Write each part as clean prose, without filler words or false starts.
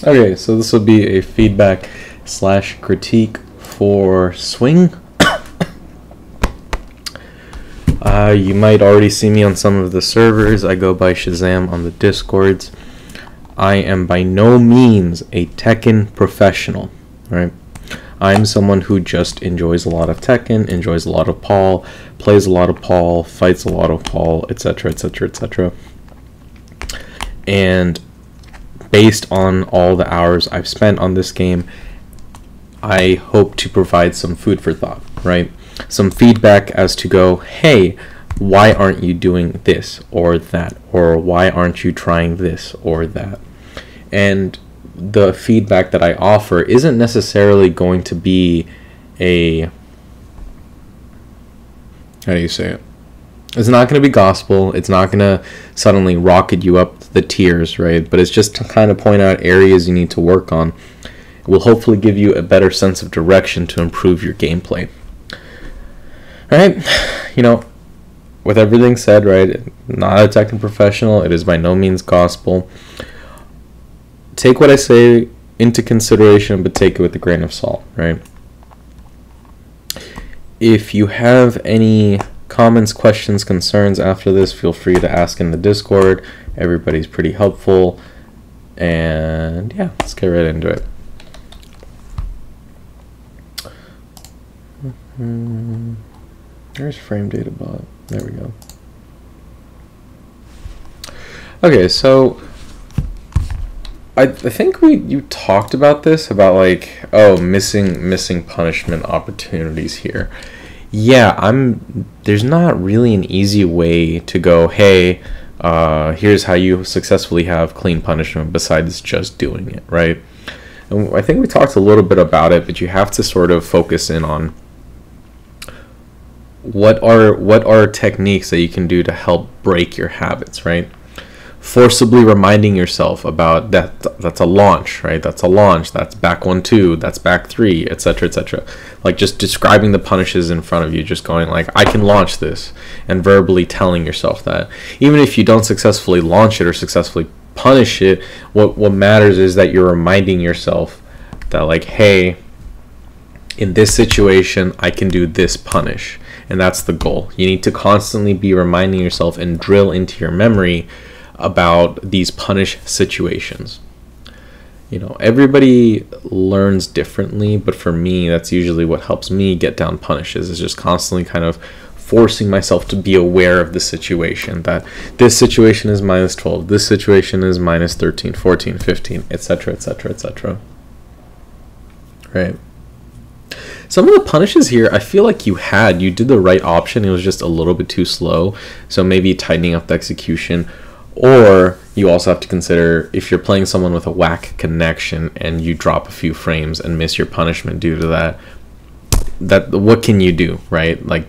Okay, so this will be a feedback slash critique for Swing. You might already see me on some of the servers. I go by Shazam on the Discords. I am by no means a Tekken professional, right? I'm someone who just enjoys a lot of Tekken, enjoys a lot of Paul, plays a lot of Paul, fights a lot of Paul, etc., etc., etc. And based on all the hours I've spent on this game, I hope to provide some food for thought, right? Some feedback as to go, hey, why aren't you doing this or that? Or why aren't you trying this or that? And the feedback that I offer isn't necessarily going to be a, how do you say it? It's not going to be gospel. It's not going to suddenly rocket you up the tiers, right? But it's just to kind of point out areas you need to work on. It will hopefully give you a better sense of direction to improve your gameplay. All right, you know, with everything said, right, not a Tekken professional. It is by no means gospel. Take what I say into consideration, but take it with a grain of salt, right? If you have any comments, questions, concerns after this, feel free to ask in the Discord. Everybody's pretty helpful. And yeah, let's get right into it. There's frame data bot. There we go. Okay, so I think you talked about this, about like, oh, missing punishment opportunities here. Yeah, there's not really an easy way to go, hey, here's how you successfully have clean punishment besides just doing it, right? And I think we talked a little bit about it, but you have to sort of focus in on what are techniques that you can do to help break your habits, right? Forcibly reminding yourself about that's a launch, right? That's a launch, that's back 1-2, that's back 3, etc., etc. Like just describing the punishes in front of you, just going like, I can launch this, and verbally telling yourself that. Even if you don't successfully launch it or successfully punish it, what matters is that you're reminding yourself that like, hey, in this situation I can do this punish. And that's the goal. You need to constantly be reminding yourself and drill into your memory about these punish situations. You know, everybody learns differently, but for me, that's usually what helps me get down punishes, is just constantly kind of forcing myself to be aware of the situation, that this situation is -12, this situation is -13, 14, 15, etc., etc., etc. Right? Some of the punishes here, I feel like you did the right option. It was just a little bit too slow. So maybe tightening up the execution. Or you also have to consider if you're playing someone with a whack connection and you drop a few frames and miss your punishment due to that, what can you do, right? Like,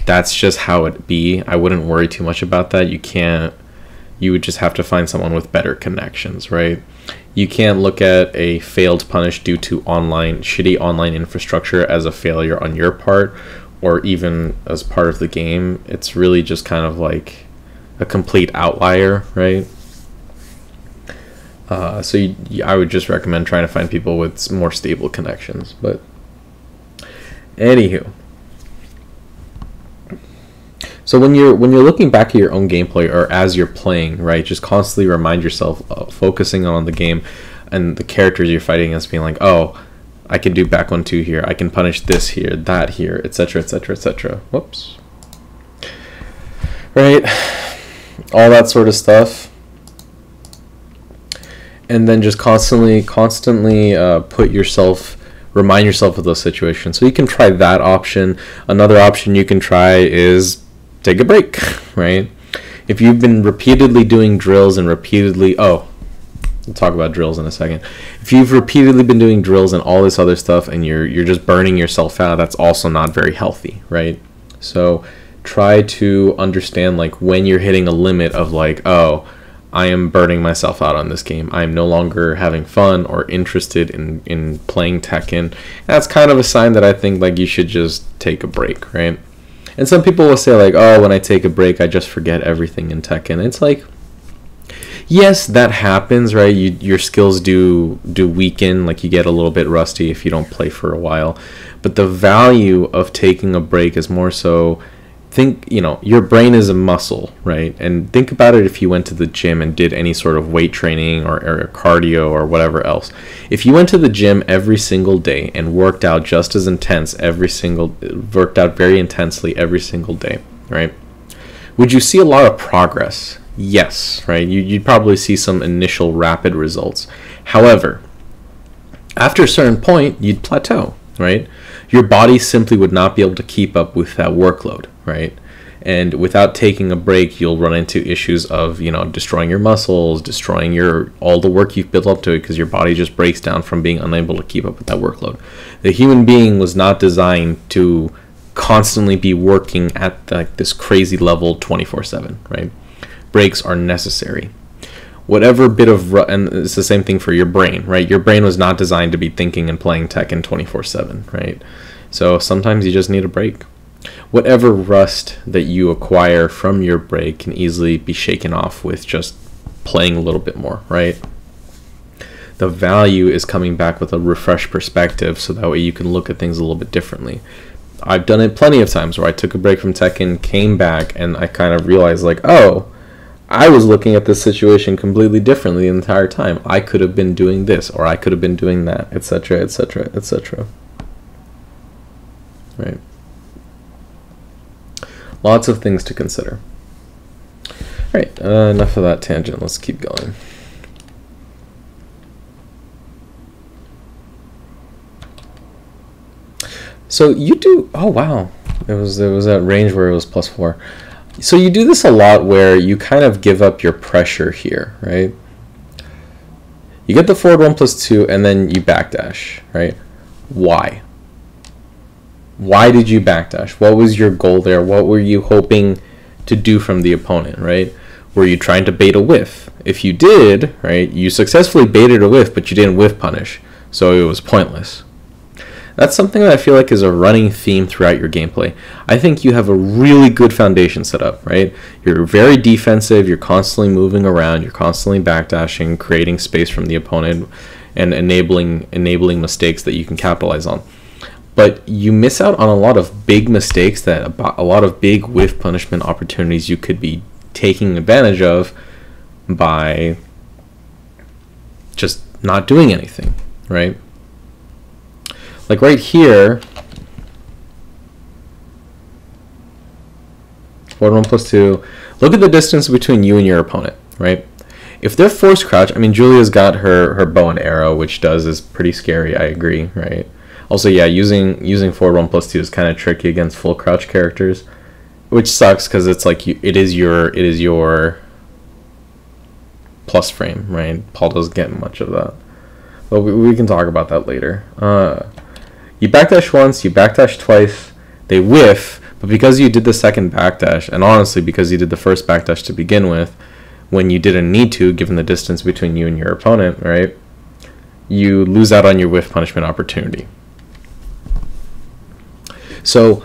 that's just how it be. I wouldn't worry too much about that. You would just have to find someone with better connections, right? You can't look at a failed punish due to shitty online infrastructure as a failure on your part, or even as part of the game. It's really just kind of like a complete outlier, right? So I would just recommend trying to find people with more stable connections. But anywho, so when you're looking back at your own gameplay, or as you're playing, right, just constantly remind yourself, focusing on the game and the characters you're fighting against, being like, oh, I can do back 1-2 here, I can punish this here, that here, etc., etc., etc. Whoops. Right, all that sort of stuff. And then just constantly remind yourself of those situations. So you can try that option. Another option you can try is take a break, right? If you've been repeatedly doing drills and we'll talk about drills in a second. If you've repeatedly been doing drills and all this other stuff and you're just burning yourself out, that's also not very healthy, right? So try to understand like when you're hitting a limit of like, oh, I am burning myself out on this game. I'm no longer having fun or interested in playing Tekken. That's kind of a sign that I think like you should just take a break, right? And some people will say like, oh, when I take a break, I just forget everything in Tekken. It's like, Yes, that happens, right? Your skills do weaken, like you get a little bit rusty if you don't play for a while. But the value of taking a break is more so, think, your brain is a muscle, right? And think about it if you went to the gym and did any sort of weight training or cardio or whatever else. If you went to the gym every single day and worked out just as worked out very intensely every single day, right? Would you see a lot of progress? Yes, right? You'd probably see some initial rapid results. However, after a certain point, you'd plateau, right? Your body simply would not be able to keep up with that workload, right? And without taking a break, you'll run into issues of, destroying your muscles, destroying all the work you've built up to it, because your body just breaks down from being unable to keep up with that workload. The human being was not designed to constantly be working at this crazy level 24/7, right? Breaks are necessary. Whatever bit of and it's the same thing for your brain, right? Your brain was not designed to be thinking and playing Tekken 24/7, right? So sometimes you just need a break. Whatever rust that you acquire from your break can easily be shaken off with just playing a little bit more, right? The value is coming back with a refreshed perspective, so that way you can look at things a little bit differently. I've done it plenty of times where I took a break from Tekken, came back, and I kind of realized, like, oh, I was looking at this situation completely differently the entire time. I could have been doing this, or I could have been doing that, etc., etc., etc. Right? Lots of things to consider. All right, enough of that tangent. Let's keep going. So you do. Oh wow, it was at range where it was +4. So you do this a lot where you kind of give up your pressure here, right? You get the forward 1+2 and then you backdash, right? Why? Why did you backdash? What was your goal there? What were you hoping to do from the opponent, right? Were you trying to bait a whiff? If you did, right, you successfully baited a whiff, but you didn't whiff punish, so it was pointless. That's something that I feel like is a running theme throughout your gameplay. I think you have a really good foundation set up, right? You're very defensive, you're constantly moving around, you're constantly backdashing, creating space from the opponent, and enabling mistakes that you can capitalize on. But you miss out on a lot of big mistakes, a lot of big whiff punishment opportunities you could be taking advantage of by just not doing anything, right? Like right here, forward 1+2, look at the distance between you and your opponent, right? If they're forced crouch, I mean, Julia's got her bow and arrow, which is pretty scary, I agree, right? Also, yeah, using forward 1+2 is kind of tricky against full crouch characters, which sucks because it's like it is your plus frame, right? Paul doesn't get much of that, but we can talk about that later. You backdash once, you backdash twice, they whiff, but because you did the second backdash, and honestly because you did the first backdash to begin with, when you didn't need to, given the distance between you and your opponent, right, you lose out on your whiff punishment opportunity. So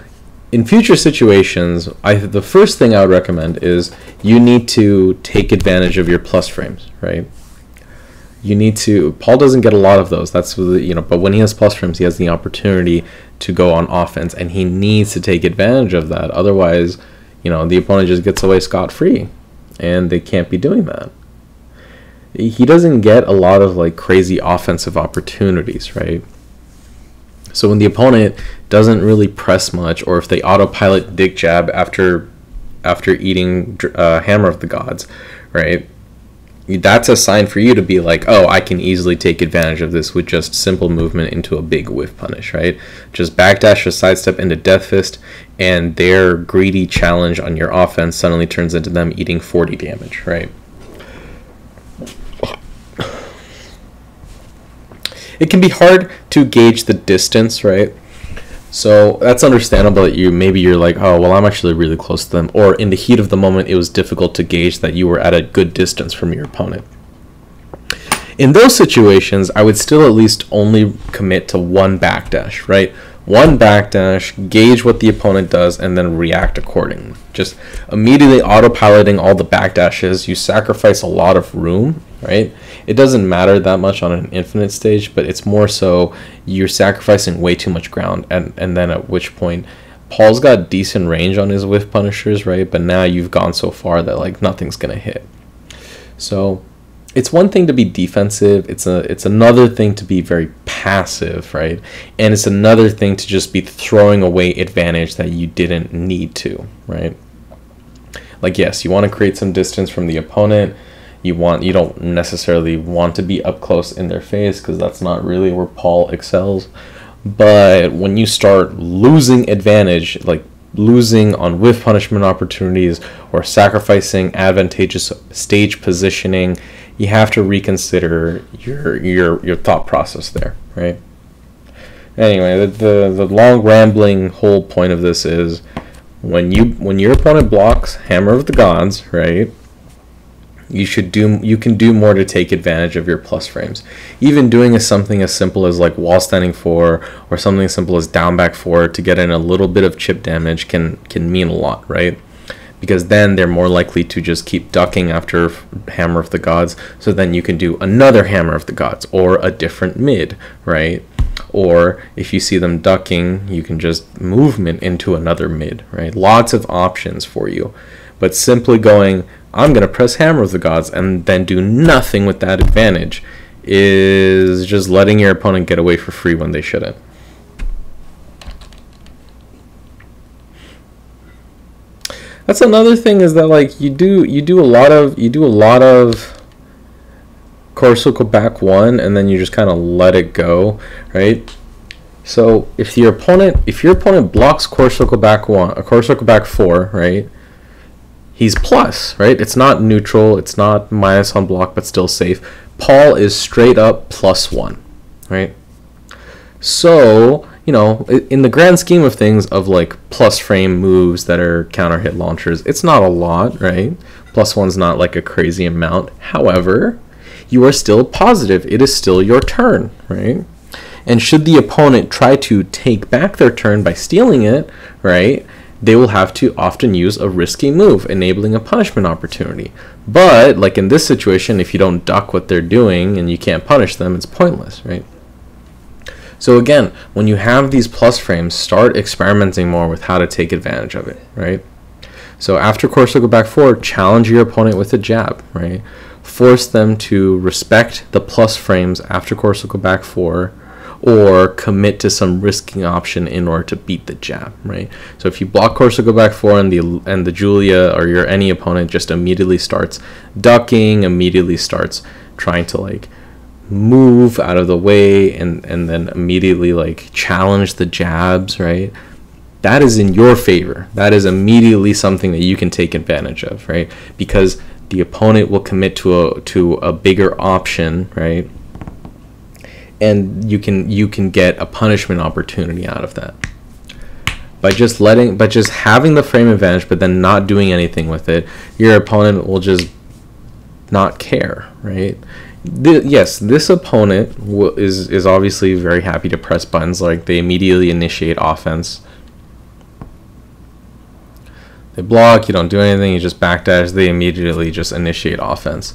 in future situations, the first thing I would recommend is you need to take advantage of your plus frames, right? You need to. Paul doesn't get a lot of those. That's but when he has plus frames, he has the opportunity to go on offense, and he needs to take advantage of that. Otherwise, the opponent just gets away scot-free, and they can't be doing that. He doesn't get a lot of crazy offensive opportunities, right? So when the opponent doesn't really press much, or if they autopilot dick jab after eating Hammer of the Gods, right? That's a sign for you to be like, oh, I can easily take advantage of this with just simple movement into a big whiff punish, right? Just backdash or sidestep into Death Fist, and their greedy challenge on your offense suddenly turns into them eating 40 damage, right? It can be hard to gauge the distance, right? So that's understandable that maybe you're like, oh, well, I'm actually really close to them. Or in the heat of the moment, it was difficult to gauge that you were at a good distance from your opponent. In those situations, I would still at least only commit to one backdash, right? one backdash, gauge what the opponent does, and then react accordingly. Just immediately autopiloting all the backdashes, you sacrifice a lot of room, right? It doesn't matter that much on an infinite stage, but it's more so you're sacrificing way too much ground, and then at which point Paul's got decent range on his whiff punishers, right? But now you've gone so far that like nothing's gonna hit. So it's one thing to be defensive, it's another thing to be very passive, right? And it's another thing to just be throwing away advantage that you didn't need to, right? Like, yes, you want to create some distance from the opponent. You don't necessarily want to be up close in their face, because that's not really where Paul excels. But when you start losing advantage, like losing on whiff punishment opportunities or sacrificing advantageous stage positioning, you have to reconsider your thought process there, right? Anyway, the long rambling whole point of this is when your opponent blocks Hammer of the Gods, right? You can do more to take advantage of your plus frames. Even doing something as simple as like wall standing 4 or something as simple as down back 4 to get in a little bit of chip damage can mean a lot, right? Because then they're more likely to just keep ducking after Hammer of the Gods, so then you can do another Hammer of the Gods or a different mid, right? Or if you see them ducking, you can just movement into another mid, right? Lots of options for you. But simply going, I'm going to press Hammer of the Gods and then do nothing with that advantage is just letting your opponent get away for free when they shouldn't. That's another thing, is that like you do a lot of Corsical back 1 and then you just kind of let it go, right? So if your opponent blocks Corsical back 1, a Corsical back 4, right? He's plus, right? It's not neutral, it's not minus on block, but still safe. Paul is straight up +1, right? So, you know, in the grand scheme of things of like plus frame moves that are counter hit launchers, it's not a lot, right? +1's not like a crazy amount. However, you are still positive. It is still your turn, right? And should the opponent try to take back their turn by stealing it, right, they will have to often use a risky move, enabling a punishment opportunity. But, like in this situation, if you don't duck what they're doing and you can't punish them, it's pointless, right? So again, when you have these plus frames, start experimenting more with how to take advantage of it, right? So after Corsical back 4, challenge your opponent with a jab, right? Force them to respect the plus frames after Corsical back 4, or commit to some risking option in order to beat the jab, right? So if you block Corsical back 4 and the Julia or your any opponent just immediately starts ducking, immediately starts trying to like move out of the way and then immediately like challenge the jabs, right? That is in your favor. That is immediately something that you can take advantage of, right? Because the opponent will commit to a bigger option, right? And you can get a punishment opportunity out of that by just having the frame advantage, but then not doing anything with it. Your opponent will just not care, right? Yes, this opponent is obviously very happy to press buttons, like they immediately initiate offense. They block, you don't do anything, you just backdash, they immediately just initiate offense.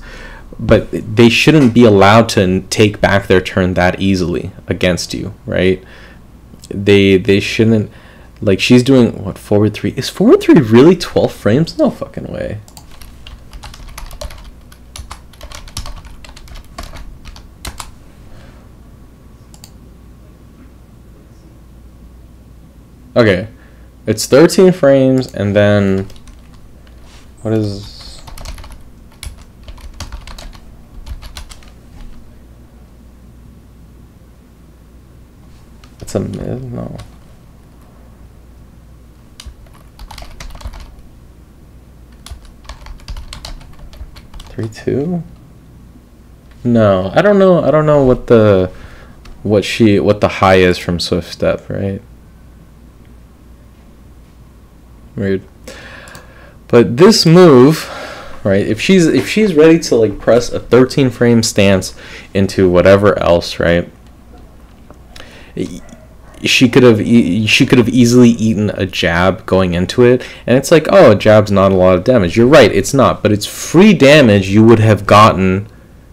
But they shouldn't be allowed to take back their turn that easily against you, right? They shouldn't, like she's doing, what, forward 3? Is forward 3 really 12 frames? No fucking way. Okay, it's 13 frames, and then what is... It's a mid? No. Three, 2? No, I don't know what the high is from Swift Step, right? Weird. But this move, right, if she's ready to like press a 13 frame stance into whatever else, right, she could have easily eaten a jab going into it, and it's like, oh, a jab's not a lot of damage. You're right, it's not, but it's free damage you would have gotten,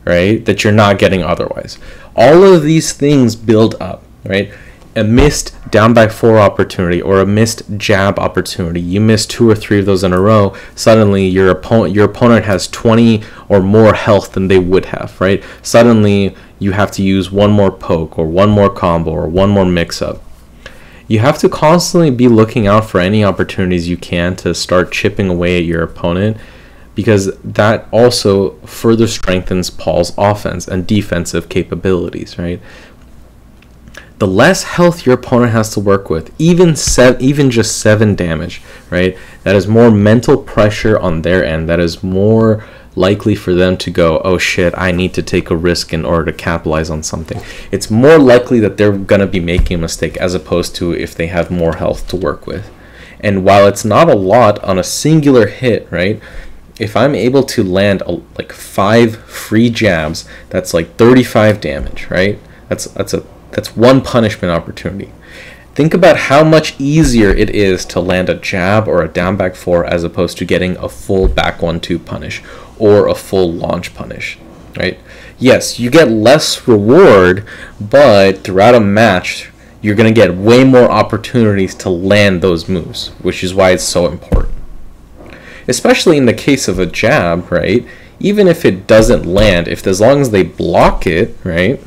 right, that you're not getting otherwise. All of these things build up, right? A missed down by 4 opportunity or a missed jab opportunity, you miss 2 or 3 of those in a row, suddenly your opponent has 20 or more health than they would have, right? Suddenly you have to use one more poke or one more combo or one more mix-up. You have to constantly be looking out for any opportunities you can to start chipping away at your opponent, because that also further strengthens Paul's offense and defensive capabilities, right? The less health your opponent has to work with, even just 7 damage, right? That is more mental pressure on their end. That is more likely for them to go, oh shit, I need to take a risk in order to capitalize on something. It's more likely that they're going to be making a mistake as opposed to if they have more health to work with. And while it's not a lot on a singular hit, right? If I'm able to land like 5 free jabs, that's like 35 damage, right? That's one punishment opportunity. Think about how much easier it is to land a jab or a down back 4 as opposed to getting a full back 1-2 punish or a full launch punish, right? Yes, you get less reward, but throughout a match, you're going to get way more opportunities to land those moves, which is why it's so important. Especially in the case of a jab, right? Even if it doesn't land, as long as they block it, right?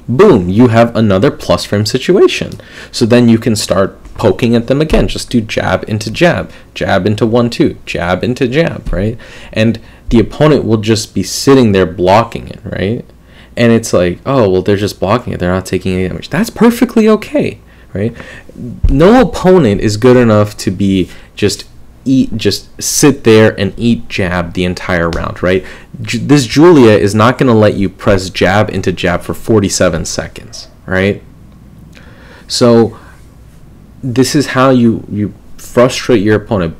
Boom, you have another plus frame situation. So then you can start poking at them again. Just do jab into jab, jab into 1-2, jab into jab, right? And the opponent will just be sitting there blocking it, right? And it's like, oh, well, they're just blocking it. They're not taking any damage. That's perfectly okay, right? No opponent is good enough to be just sit there and eat jab the entire round, right? This Julia is not going to let you press jab into jab for 47 seconds, right? So this is how you frustrate your opponent.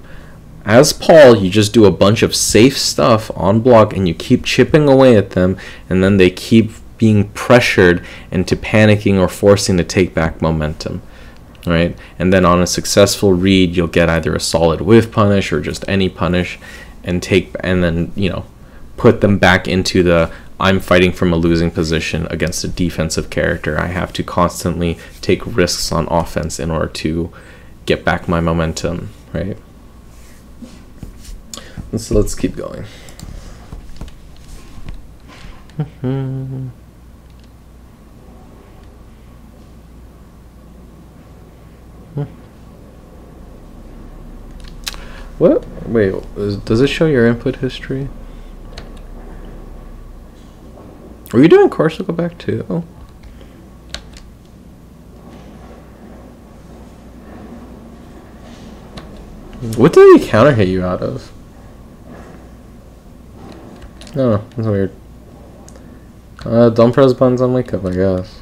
As Paul, you just do a bunch of safe stuff on block and you keep chipping away at them, and then they keep being pressured into panicking or forcing to take back momentum. Right, and then on a successful read, you'll get either a solid whiff punish or just any punish, and then put them back into the I'm fighting from a losing position against a defensive character. I have to constantly take risks on offense in order to get back my momentum. Right. So let's keep going. What? Wait, does it show your input history? Were you doing core circle back too? What did he counter hit you out of? No, that's weird. Don't press buttons on wake up, I guess.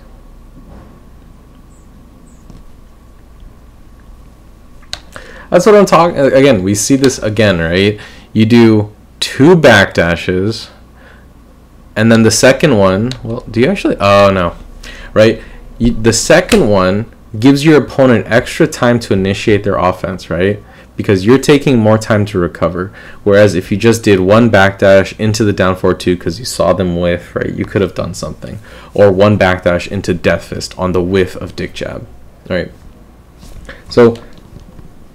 That's what I'm talking. Again, we see this again, right? You do 2 backdashes, and then the second one. Well, do you actually? Oh no, right? The second one gives your opponent extra time to initiate their offense, right? Because you're taking more time to recover. Whereas if you just did 1 backdash into the down 4-2 because you saw them whiff, right? You could have done something, or 1 backdash into death fist on the whiff of dick jab, right? So.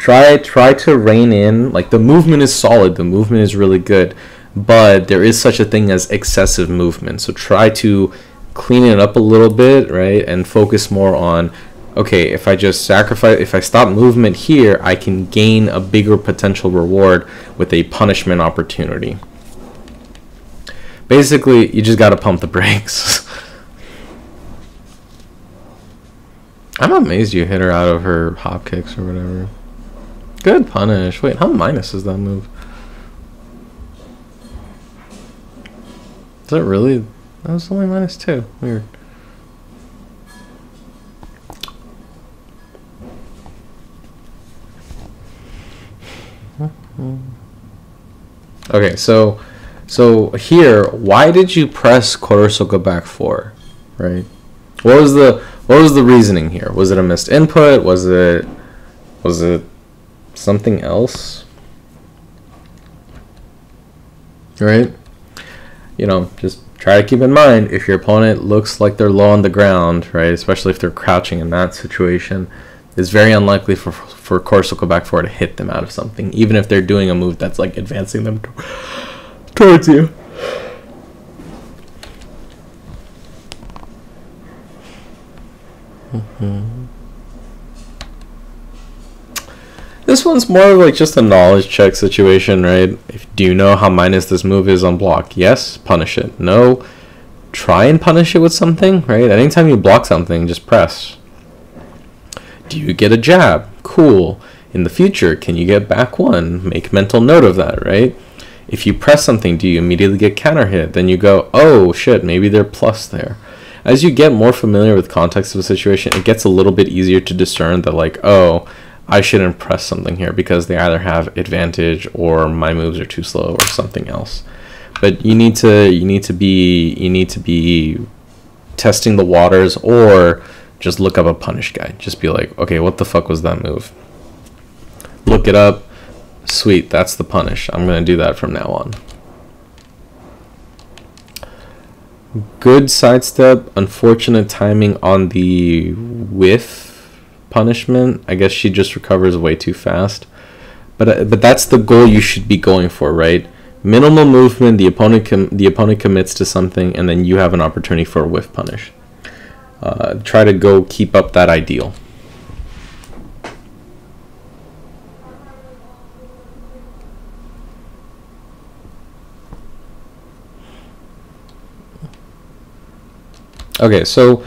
Try to rein in, like, the movement is solid, the movement is really good, but there is such a thing as excessive movement. So try to clean it up a little bit, right, and focus more on, okay, if I stop movement here, I can gain a bigger potential reward with a punishment opportunity. Basically, you just gotta pump the brakes. I'm amazed you hit her out of her hop kicks or whatever. Good punish. Wait, how minus is that move? Is it really? That was only -2. Weird. Okay, so here, why did you press quarter circle back 4? Right? What What was the reasoning here? Was it a missed input? Was it something else? Right? You know, just try to keep in mind, if your opponent looks like they're low on the ground, right, especially if they're crouching in that situation, it's very unlikely for core circle back 4 to hit them out of something, even if they're doing a move that's like advancing them towards you. This one's more like just a knowledge check situation, right? Do you know how minus this move is on block? Yes, punish it. No, try and punish it with something, right? Anytime you block something, just press. Do you get a jab? Cool. In the future, can you get back 1? Make mental note of that, right? If you press something, do you immediately get counter hit? Then you go, oh shit, maybe they're plus there. As you get more familiar with context of a situation, it gets a little bit easier to discern that, like, oh, I shouldn't press something here because they either have advantage or my moves are too slow or something else. But you need to be testing the waters, or just look up a punish guide. Just be like, okay, what the fuck was that move? Look it up. Sweet, that's the punish. I'm gonna do that from now on. Good sidestep, unfortunate timing on the whiff punishment. I guess she just recovers way too fast. But that's the goal you should be going for, right? Minimal movement, the opponent commits to something, and then you have an opportunity for a whiff punish. Try to go keep up that ideal. Okay, so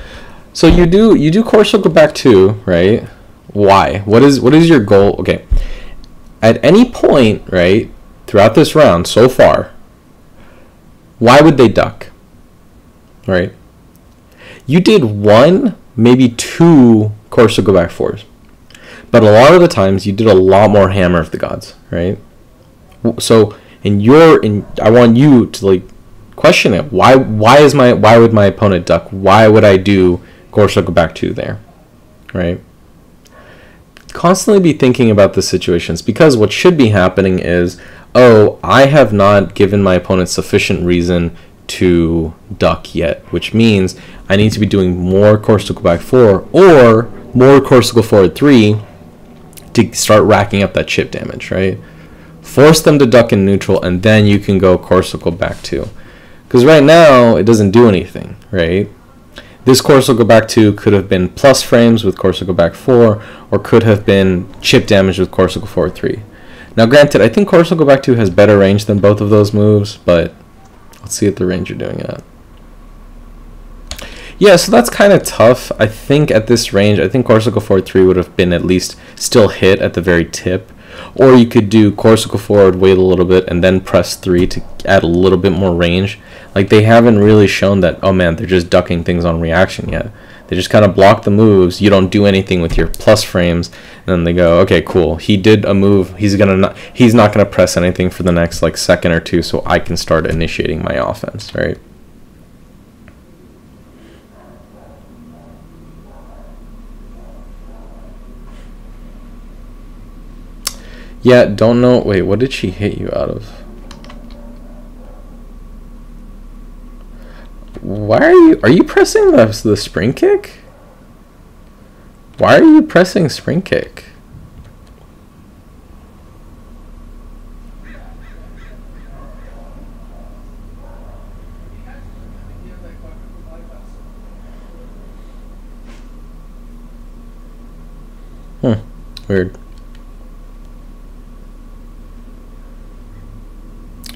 you do core circle back 2, right? Why? What is your goal? Okay. At any point, right, throughout this round so far, why would they duck? Right? You did 1, maybe 2 core circle back 4s. But a lot of the times you did a lot more hammer of the gods, right? So I want you to like question it. Why would my opponent duck? Why would I do core circle back 2 there, right? Constantly be thinking about the situations, because what should be happening is, oh, I have not given my opponent sufficient reason to duck yet, which means I need to be doing more core circle back 4 or more core circle forward 3 to start racking up that chip damage, right? Force them to duck in neutral, and then you can go core circle back 2. Because right now, it doesn't do anything, right? This core circle back 2 could have been plus frames with core circle back 4, or could have been chip damage with core circle forward 3. Now granted, I think core circle back 2 has better range than both of those moves, but let's see at the range you're doing it at. Yeah, so that's kind of tough. I think at this range, I think core circle forward 3 would have been at least still hit at the very tip. Or you could do core circle forward, wait a little bit, and then press 3 to add a little bit more range. Like, they haven't really shown that, oh man, they're just ducking things on reaction yet. They just kind of block the moves. You don't do anything with your plus frames, and then they go, okay, cool. He did a move. He's not gonna press anything for the next like second or two, so I can start initiating my offense, right? Yeah, don't know. Wait, what did she hit you out of? Why are you pressing the spring kick? Why are you pressing spring kick? Weird.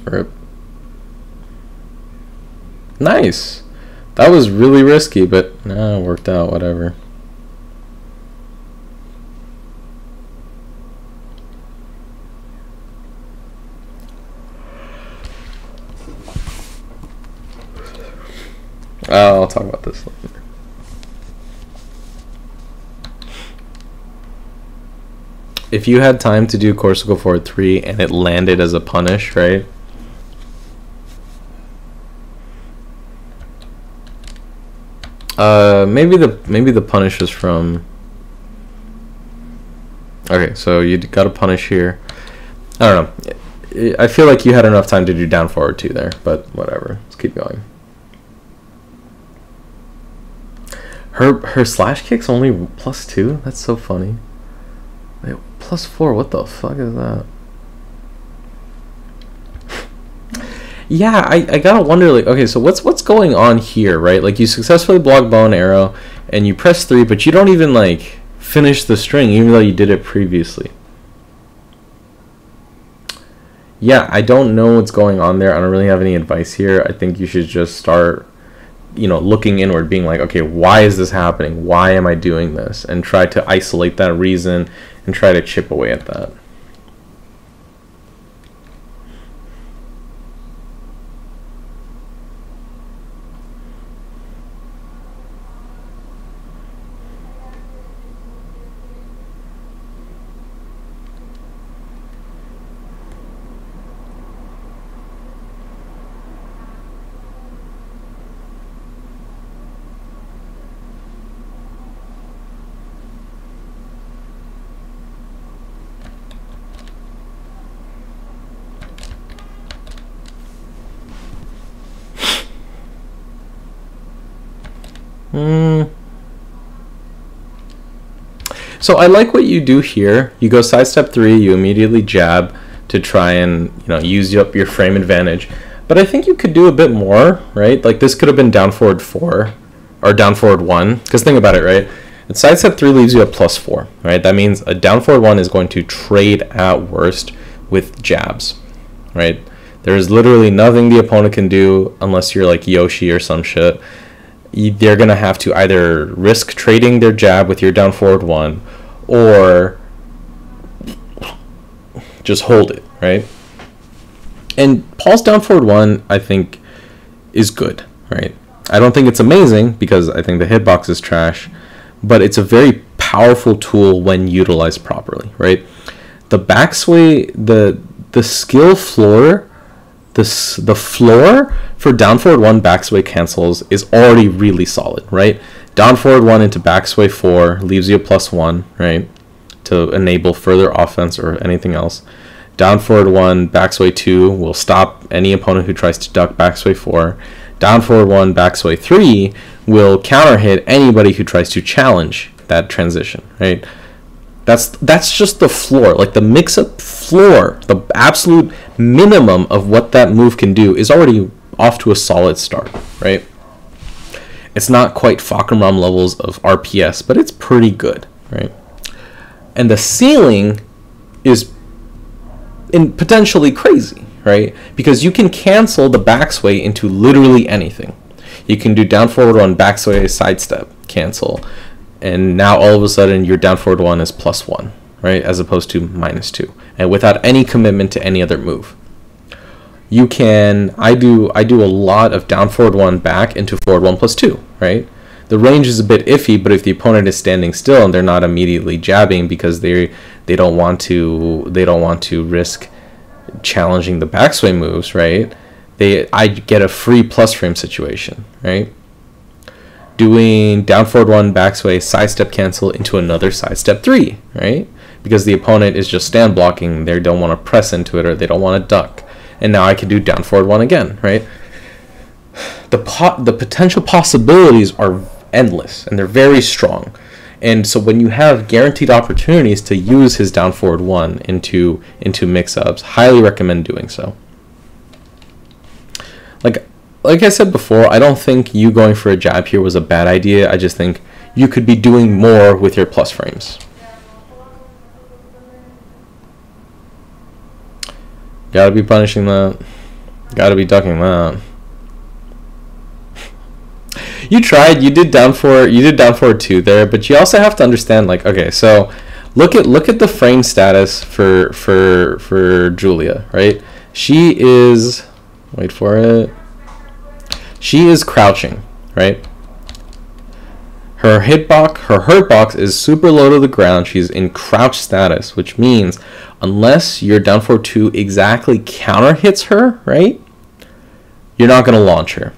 Rip. Nice. That was really risky, but it worked out, whatever. I'll talk about this later. If you had time to do Corsical forward 3 and it landed as a punish, right? Maybe the punish is from. Okay, so you got a punish here. I don't know. I feel like you had enough time to do down forward 2 there, but whatever. Let's keep going. Her slash kick's only +2? That's so funny. Wait, +4, what the fuck is that? Yeah, I gotta wonder, like, okay, so what's going on here, right? Like, you successfully block bow and arrow, and you press 3, but you don't even, like, finish the string, even though you did it previously. Yeah, I don't know what's going on there. I don't really have any advice here. I think you should just start, you know, looking inward, being like, okay, why is this happening? Why am I doing this? And try to isolate that reason and try to chip away at that. So I like what you do here. You go sidestep 3, you immediately jab to try and, you know, use up your frame advantage. But I think you could do a bit more, right? Like this could have been down forward 4 or down forward 1. Because think about it, right? And sidestep 3 leaves you at +4, right? That means a down forward 1 is going to trade at worst with jabs, right? There's literally nothing the opponent can do unless you're like Yoshi or some shit. They're going to have to either risk trading their jab with your down forward 1 or just hold it, right? And Paul's down forward 1, I think, is good, right? I don't think it's amazing because I think the hitbox is trash, but it's a very powerful tool when utilized properly, right? The backsway, the skill floor, the floor for down forward 1 backsway cancels is already really solid, right? Down forward 1 into backsway 4 leaves you a +1, right? To enable further offense or anything else. Down forward 1 backsway 2 will stop any opponent who tries to duck backsway 4. Down forward 1 backsway 3 will counter hit anybody who tries to challenge that transition, right? That's just the floor. Like the mix-up floor, the absolute minimum of what that move can do is already off to a solid start, right? It's not quite Fakramram levels of RPS, but it's pretty good, right? And the ceiling is potentially crazy, right? Because you can cancel the backsway into literally anything. You can do down forward 1 backsway sidestep cancel, and now all of a sudden your down forward 1 is +1, right? As opposed to -2, and without any commitment to any other move. You can, I do a lot of down forward 1 back into forward 1 +2, right? The range is a bit iffy, but if the opponent is standing still and they're not immediately jabbing because they don't want to risk challenging the backsway moves, right? I get a free plus frame situation, right? Doing down forward 1 backsway sidestep cancel into another sidestep 3, right? Because the opponent is just stand blocking, they don't want to press into it or they don't want to duck. And now I can do down forward 1 again, right? The potential possibilities are endless and they're very strong. And so when you have guaranteed opportunities to use his down forward 1 into mix-ups, highly recommend doing so. Like I said before, I don't think you going for a jab here was a bad idea. I just think you could be doing more with your plus frames. Gotta be punishing that. Gotta be ducking that. You tried. You did down forward 2 there, but you also have to understand, like, okay, so look at the frame status for Julia, right? She is, wait for it. She is crouching, right? Her hurt box is super low to the ground. She's in crouch status, which means unless your down forward 2 exactly counter hits her, right, you're not going to launch her.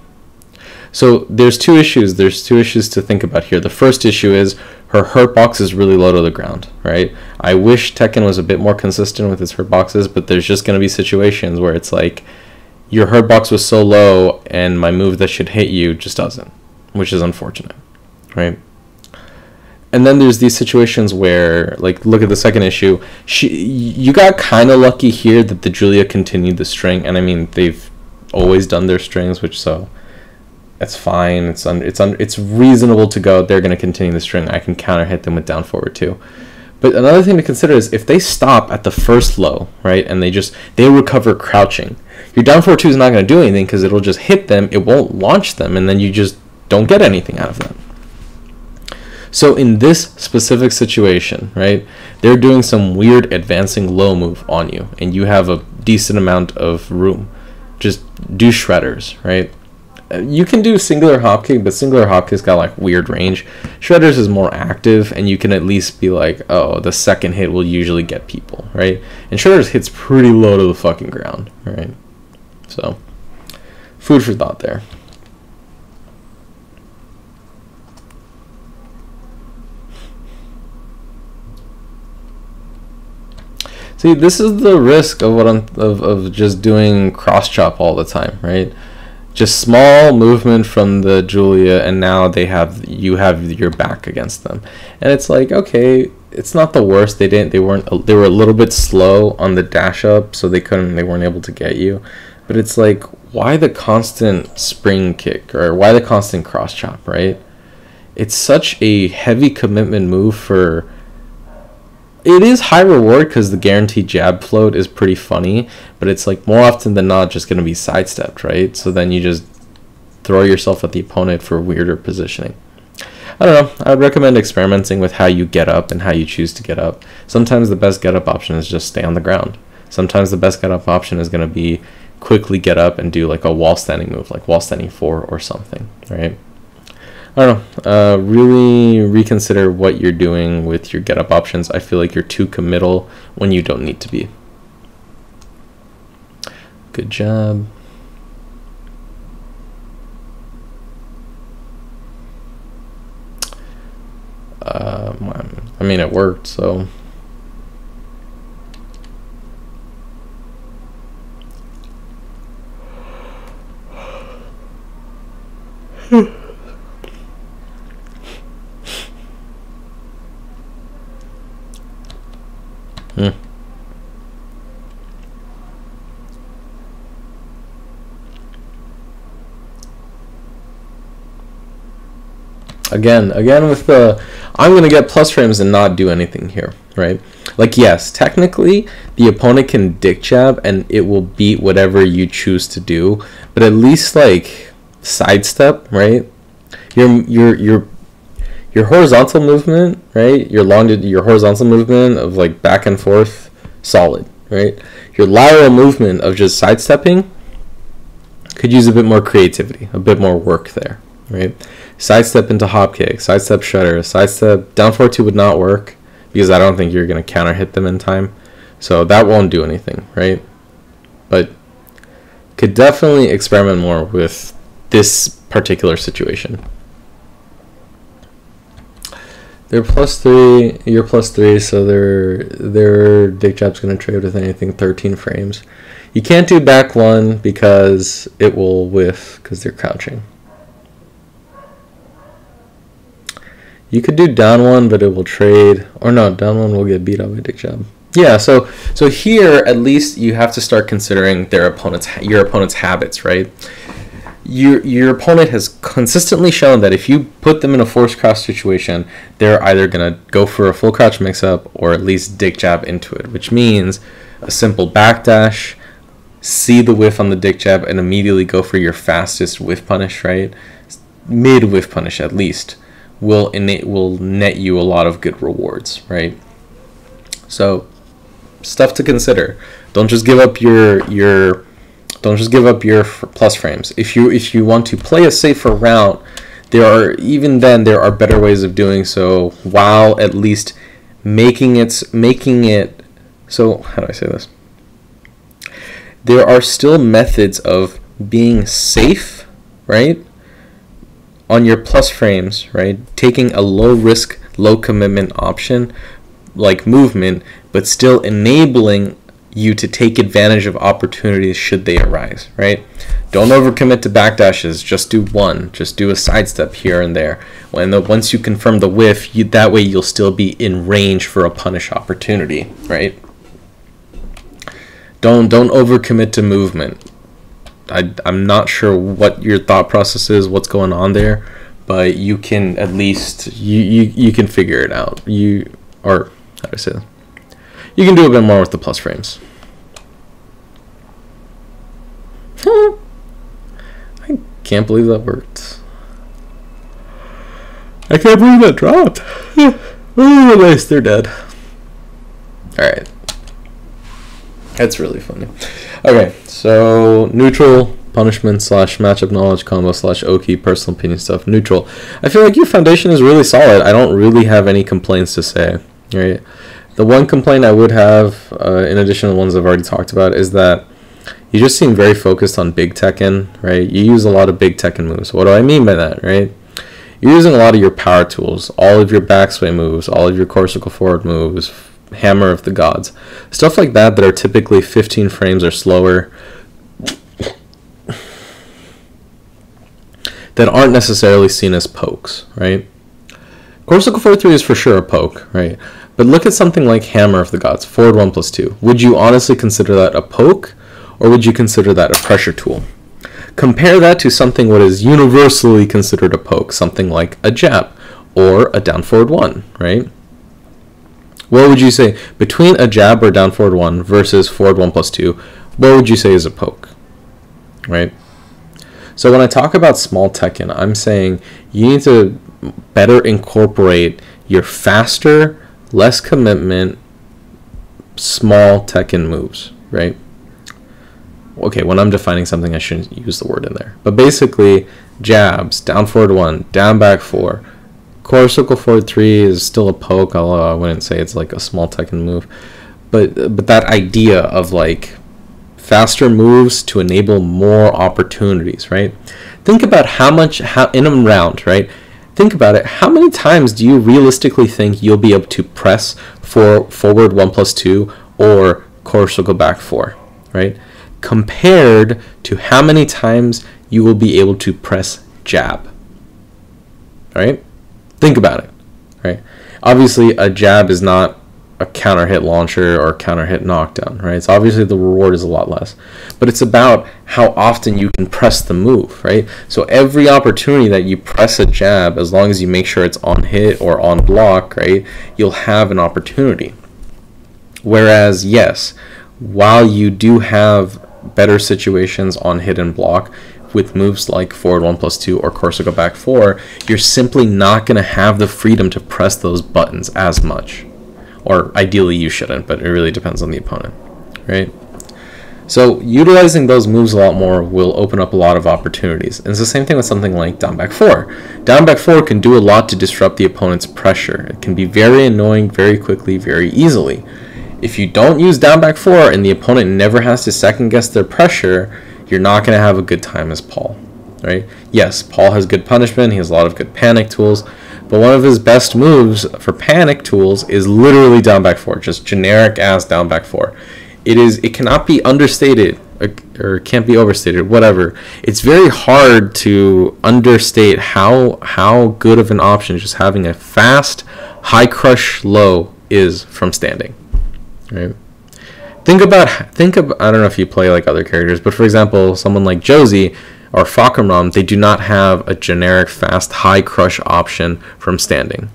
So there's two issues. There's two issues to think about here. The first issue is her hurt box is really low to the ground, right? I wish Tekken was a bit more consistent with its hurt boxes, but there's just going to be situations where it's like your hurt box was so low and my move that should hit you just doesn't, which is unfortunate, right? And then there's these situations where, like, look at the second issue. You got kind of lucky here that the Julia continued the string, and I mean they've always done their strings, which so that's fine. It's reasonable to go. They're going to continue the string. I can counter hit them with down forward too. But another thing to consider is if they stop at the first low, right, and they recover crouching, your down forward 2 is not going to do anything because it'll just hit them. It won't launch them, and then you just don't get anything out of them. So in this specific situation, right, they're doing some weird advancing low move on you, and you have a decent amount of room. Just do shredders, right? You can do singular hop kick, but singular hop kick's got like weird range. Shredders is more active, and you can at least be like, oh, the second hit will usually get people, right? And shredders hits pretty low to the fucking ground, right? So, food for thought there. See, this is the risk of of just doing cross chop all the time, right? Just small movement from the Julia, and now you have your back against them, and it's like, okay, it's not the worst. They were a little bit slow on the dash up, so they weren't able to get you, but it's like, why the constant spring kick or why the constant cross chop, right? It's such a heavy commitment move for. It is high reward because the guaranteed jab float is pretty funny, but it's like more often than not just going to be sidestepped, right? So then you just throw yourself at the opponent for weirder positioning. I don't know. I would recommend experimenting with how you get up and how you choose to get up. Sometimes the best get up option is just stay on the ground. Sometimes the best get up option is going to be quickly get up and do like a wall standing move, like wall standing 4 or something, right? I don't know, really reconsider what you're doing with your get up options. I feel like you're too committal when you don't need to be. Good job. I mean, it worked, so. Again with the, I'm going to get plus frames and not do anything here, right? Like, yes, technically the opponent can dick jab and it will beat whatever you choose to do, but at least like sidestep, right? Your horizontal movement, right? Your horizontal movement of like back and forth, solid, right? Your lateral movement of just sidestepping could use a bit more creativity, a bit more work there, right? Sidestep into hop kick, sidestep shredder, sidestep down 4-2 would not work because I don't think you're going to counter hit them in time. So that won't do anything, right? But could definitely experiment more with this particular situation. They're +3, you're +3, so their dick jab's going to trade with anything 13 frames. You can't do back 1 because it will whiff because they're crouching. You could do down 1, but it will trade. Or no, down 1 will get beat up by dick jab. Yeah, so here at least you have to start considering your opponent's habits, right? Your opponent has consistently shown that if you put them in a forced crouch situation, they're either gonna go for a full crouch mix-up or at least dick jab into it, which means a simple backdash, see the whiff on the dick jab, and immediately go for your fastest whiff punish, right? Mid whiff punish at least. Will net you a lot of good rewards, right? So stuff to consider. Don't just give up your plus frames. If you want to play a safer route, there are better ways of doing so while at least making it so, how do I say this? There are still methods of being safe, right? on your plus frames, right, taking a low risk, low commitment option like movement, but still enabling you to take advantage of opportunities should they arise, right? Don't overcommit to backdashes. Just do one. Just do a sidestep here and there. Once you confirm the whiff, that way you'll still be in range for a punish opportunity, right? Don't overcommit to movement. I'm not sure what your thought process is, what's going on there, but you can at least you can figure it out. Or how do I say that? You can do a bit more with the plus frames. I can't believe that worked. I can't believe that dropped. Oh, nice, they're dead. Alright. That's really funny. Okay, so neutral, punishment / matchup knowledge combo / Oki, personal opinion stuff. Neutral. I feel like your foundation is really solid. I don't really have any complaints to say. Right. The one complaint I would have, in addition to the ones I've already talked about, is that you just seem very focused on big Tekken, right? You use a lot of big Tekken moves. What do I mean by that, right? You're using a lot of your power tools, all of your backsway moves, all of your corsical forward moves, hammer of the gods, stuff like that are typically 15 frames or slower, that aren't necessarily seen as pokes, right? Corsical forward 3 is for sure a poke, right? But look at something like hammer of the gods, forward 1+2. Would you honestly consider that a poke, or would you consider that a pressure tool? Compare that to something what is universally considered a poke, something like a jab or a down forward 1, right? What would you say between a jab or down forward 1 versus forward 1+2? What would you say is a poke, right? So when I talk about small Tekken, I'm saying you need to better incorporate your faster, less commitment, small Tekken moves, right? Okay, when I'm defining something, I shouldn't use the word in there. But basically, jabs, down forward 1, down back 4. Corsical forward 3 is still a poke, although I wouldn't say it's like a small Tekken move. But that idea of like faster moves to enable more opportunities, right? Think about how in a round, right? Think about it. How many times do you realistically think you'll be able to press for forward 1+2 or corsical back 4, right? Compared to how many times you will be able to press jab, right? Think about it, right? Obviously, a jab is not a counter hit launcher or counter hit knockdown, right? So obviously the reward is a lot less, but it's about how often you can press the move, right? So every opportunity that you press a jab, as long as you make sure it's on hit or on block, right, you'll have an opportunity. Whereas, yes, while you do have better situations on hit and block with moves like forward 1+2 or corsical back 4, you're simply not going to have the freedom to press those buttons as much. Or ideally you shouldn't, but it really depends on the opponent, right? So utilizing those moves a lot more will open up a lot of opportunities. And it's the same thing with something like down back 4. Down back 4 can do a lot to disrupt the opponent's pressure. It can be very annoying very quickly, very easily. If you don't use down back 4 and the opponent never has to second guess their pressure, you're not going to have a good time as Paul, right? Yes, Paul has good punishment, he has a lot of good panic tools, but one of his best moves for panic tools is literally down back 4, just generic ass down back 4. It cannot be understated or can't be overstated, whatever. It's very hard to understate how good of an option just having a fast high crush low is from standing, right? Think about I don't know if you play like other characters, but for example, someone like Josie or Fakamram, they do not have a generic fast high crush option from standing.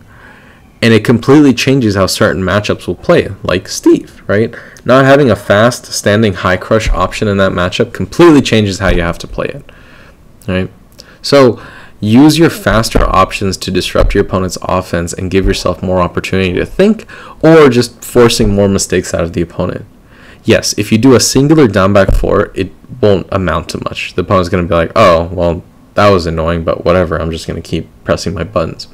And it completely changes how certain matchups will play, like Steve, right? Not having a fast standing high crush option in that matchup completely changes how you have to play it, right? So use your faster options to disrupt your opponent's offense and give yourself more opportunity to think, or just forcing more mistakes out of the opponent. Yes, if you do a singular down back 4, it won't amount to much. The opponent's going to be like, oh, well, that was annoying, but whatever, I'm just going to keep pressing my buttons.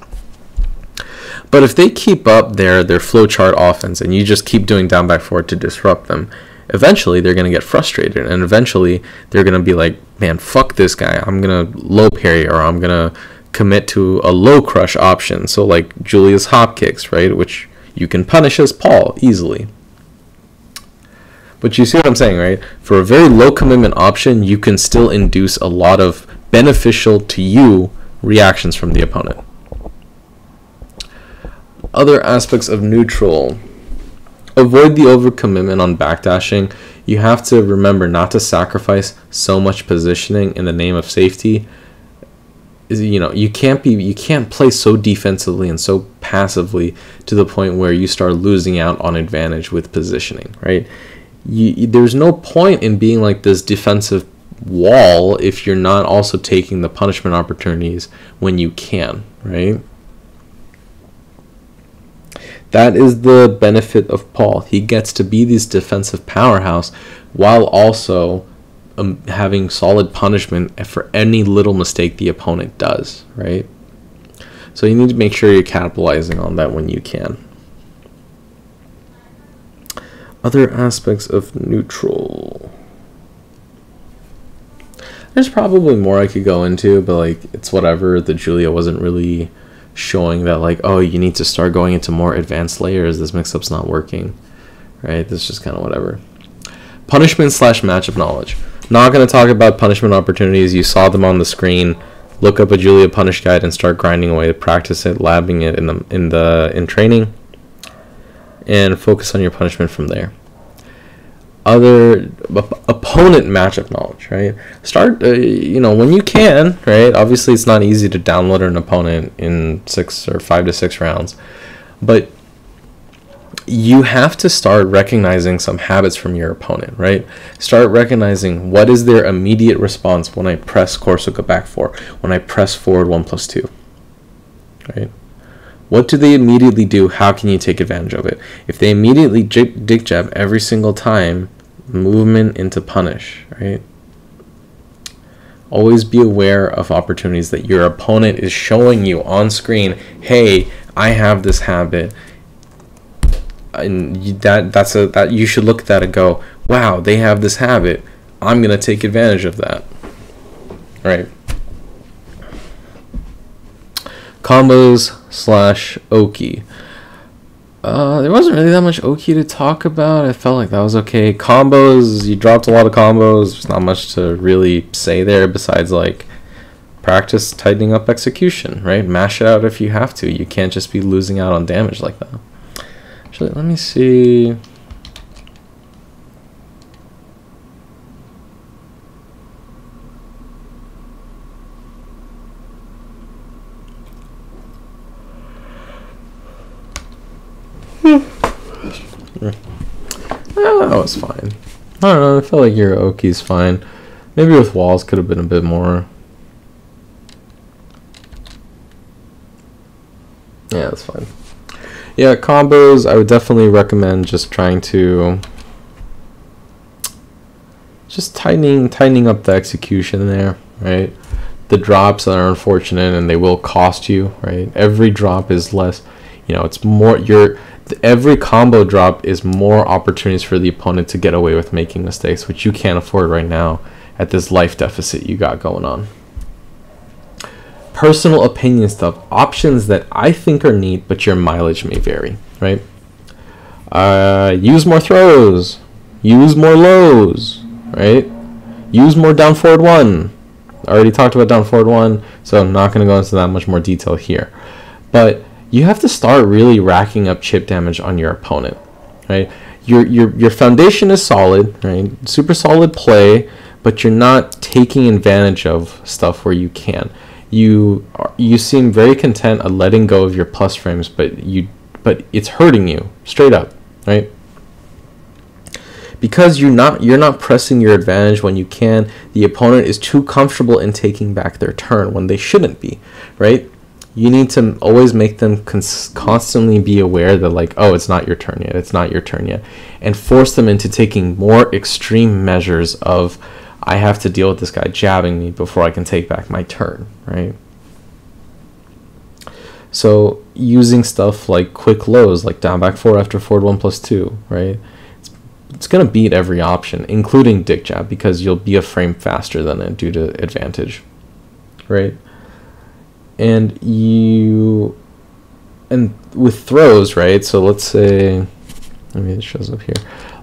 But if they keep up their flowchart offense and you just keep doing down back 4 to disrupt them, eventually they're going to get frustrated, and eventually they're going to be like, man, fuck this guy. I'm going to low parry, or I'm going to commit to a low crush option. So like Julia's hop kicks, right? Which you can punish as Paul easily. But you see what I'm saying, right? For a very low commitment option, you can still induce a lot of beneficial to you reactions from the opponent. Other aspects of neutral. Avoid the overcommitment on backdashing. You have to remember not to sacrifice so much positioning in the name of safety. You can't play so defensively and so passively to the point where you start losing out on advantage with positioning, right? There's no point in being like this defensive wall if you're not also taking the punishment opportunities when you can, right? That is the benefit of Paul. He gets to be this defensive powerhouse while also having solid punishment for any little mistake the opponent does, right? So you need to make sure you're capitalizing on that when you can. Other aspects of neutral. There's probably more I could go into, but like it's whatever. The Julia wasn't really showing that like, oh, you need to start going into more advanced layers. This mix-up's not working, right? This is just kind of whatever. Punishment / matchup knowledge. Not going to talk about punishment opportunities. You saw them on the screen. Look up a Julia punish guide and start grinding away. Practice it, labbing it in training, and focus on your punishment from there. Other opponent matchup knowledge, right? Start, when you can, right? Obviously, it's not easy to download an opponent in 6 or 5 to 6 rounds, but you have to start recognizing some habits from your opponent, right? Start recognizing what is their immediate response when I press Corsica back 4, when I press forward 1+2, right? What do they immediately do? How can you take advantage of it? If they immediately dig jab every single time, movement into punish, right? Always be aware of opportunities that your opponent is showing you on screen. Hey, I have this habit. And that you should look at that and go, wow, they have this habit. I'm gonna take advantage of that. Right. Combos / Oki. There wasn't really that much Oki to talk about. I felt like that was okay. Combos, you dropped a lot of combos. There's not much to really say there besides like practice tightening up execution, right? Mash it out if you have to. You can't just be losing out on damage like that. Actually, let me see. That was fine. I don't know, I feel like your Oki's fine. Maybe with walls could have been a bit more. Yeah, that's fine. Yeah, combos, I would definitely recommend just trying to just tightening up the execution there, right? The drops are unfortunate and they will cost you, right? Every drop is less, it's more every combo drop is more opportunities for the opponent to get away with making mistakes, which you can't afford right now at this life deficit you got going on. Personal opinion stuff, options that I think are neat, but your mileage may vary, right? Use more throws, use more lows, right? Use more down forward 1. I already talked about down forward 1, so I'm not going to go into that much more detail here. But you have to start really racking up chip damage on your opponent, right? Your foundation is solid, right? Super solid play, but you're not taking advantage of stuff where you can. You seem very content at letting go of your plus frames, but it's hurting you straight up, right? Because you're not pressing your advantage when you can. The opponent is too comfortable in taking back their turn when they shouldn't be, right? You need to always make them constantly be aware that like, oh, it's not your turn yet, it's not your turn yet, and force them into taking more extreme measures of, I have to deal with this guy jabbing me before I can take back my turn, right? So using stuff like quick lows, like down back 4 after forward 1+2, right? It's going to beat every option, including dick jab, because you'll be a frame faster than it due to advantage, right? And with throws, right? So let's say, maybe it shows up here.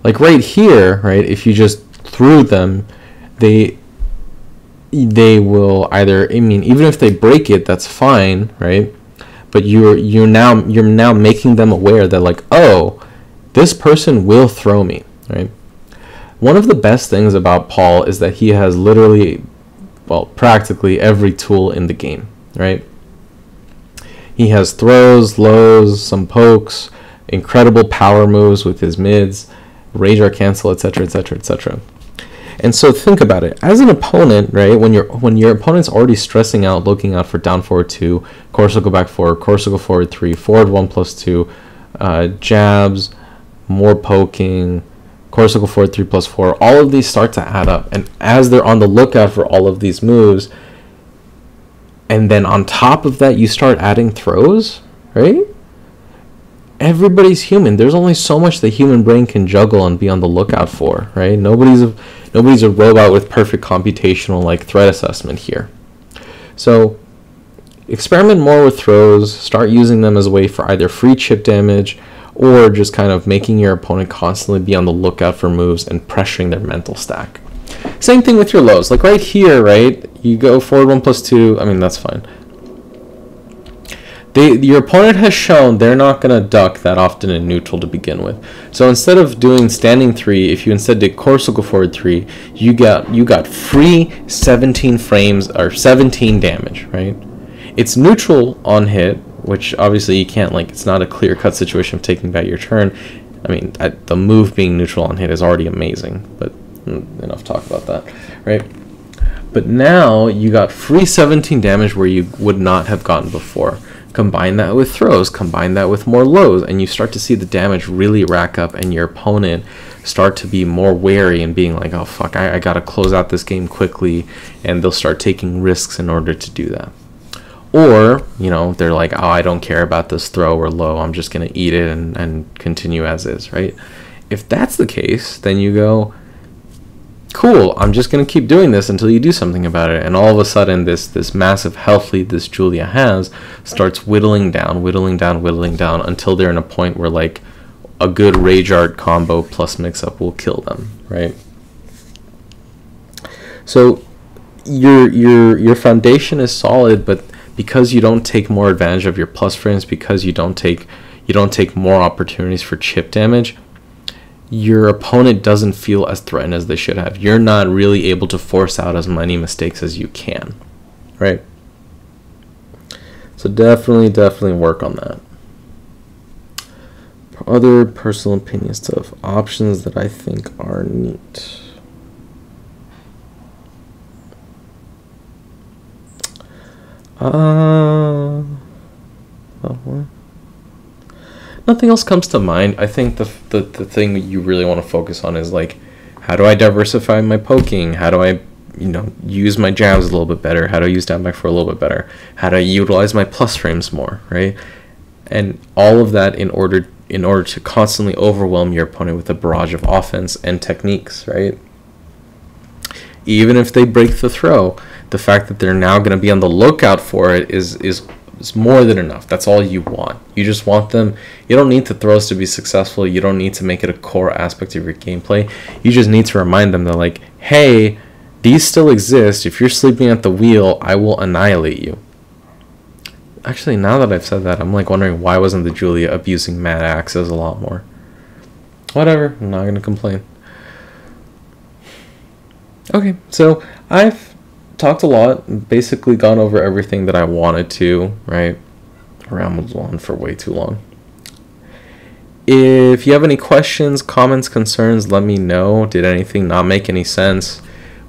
Like right here, right? If you just threw them, they will either, I mean, even if they break it, that's fine, right? But you're now making them aware that, like, oh, this person will throw me, right? One of the best things about Paul is that he has literally, well, practically every tool in the game, right? He has throws, lows, some pokes, incredible power moves with his mids, rage art cancel, etc., etc., etc. And so think about it. As an opponent, right, when your opponent's already stressing out, looking out for down forward 2, course will go back 4, course will go forward 3, forward 1+2, jabs, more poking, course will go forward 3+4, all of these start to add up. And as they're on the lookout for all of these moves, and then on top of that you start adding throws, right? Everybody's human. There's only so much the human brain can juggle and be on the lookout for, right? Nobody's a robot with perfect computational like threat assessment here. So experiment more with throws, start using them as a way for either free chip damage or just kind of making your opponent constantly be on the lookout for moves and pressuring their mental stack. Same thing with your lows. Like right here, right? You go forward 1+2. I mean, that's fine. Your opponent has shown they're not going to duck that often in neutral to begin with. So instead of doing standing 3, if you instead did course will go forward 3, you got free 17 frames or 17 damage, right? It's neutral on hit, which obviously you can't, like, it's not a clear-cut situation of taking back your turn. I mean, the move being neutral on hit is already amazing, but enough talk about that, right? But now you got free 17 damage where you would not have gotten before. Combine that with throws, combine that with more lows, and you start to see the damage really rack up and your opponent start to be more wary and being like, oh fuck, I gotta close out this game quickly, and they'll start taking risks in order to do that. Or, you know, they're like, oh, I don't care about this throw or low, I'm just gonna eat it and continue as is, right? If that's the case, then you go, cool, I'm just going to keep doing this until you do something about it. And all of a sudden, this massive health lead this Julia has starts whittling down until they're in a point where, like, a good rage art combo plus mix-up will kill them, right? So your foundation is solid, but because you don't take more advantage of your plus frames, because you don't take more opportunities for chip damage, your opponent doesn't feel as threatened as they should have. You're not really able to force out as many mistakes as you can, right? So definitely work on that. Other personal opinion stuff, options that I think are neat. Nothing else comes to mind. I think the thing you really want to focus on is, like, how do I diversify my poking? How do I, you know, use my jabs a little bit better? How do I use down back for a little bit better? How do I utilize my plus frames more, right? And all of that in order to constantly overwhelm your opponent with a barrage of offense and techniques, right? Even if they break the throw, the fact that they're now going to be on the lookout for it is more than enough. That's all you want. You just want them. You don't need the throws to be successful. You don't need to make it a core aspect of your gameplay. You just need to remind them that, like, hey, these still exist. If you're sleeping at the wheel, I will annihilate you. Actually, now that I've said that, I'm like wondering why wasn't the Julia abusing mad axes a lot more. Whatever, I'm not going to complain. Okay, so I've talked a lot, basically gone over everything that I wanted to, right? Rambled on for way too long. If you have any questions, comments, concerns, let me know. Did anything not make any sense?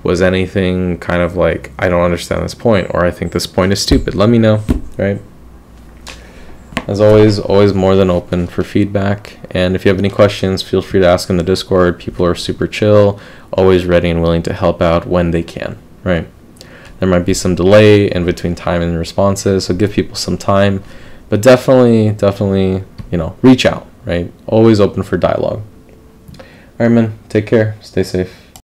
Was anything kind of like, I don't understand this point, or I think this point is stupid? Let me know, right? As always more than open for feedback. And if you have any questions, feel free to ask in the Discord. People are super chill, always ready and willing to help out when they can, right? There might be some delay in between time and responses, so give people some time. But definitely, you know, reach out, right? Always open for dialogue. All right, man. Take care. Stay safe.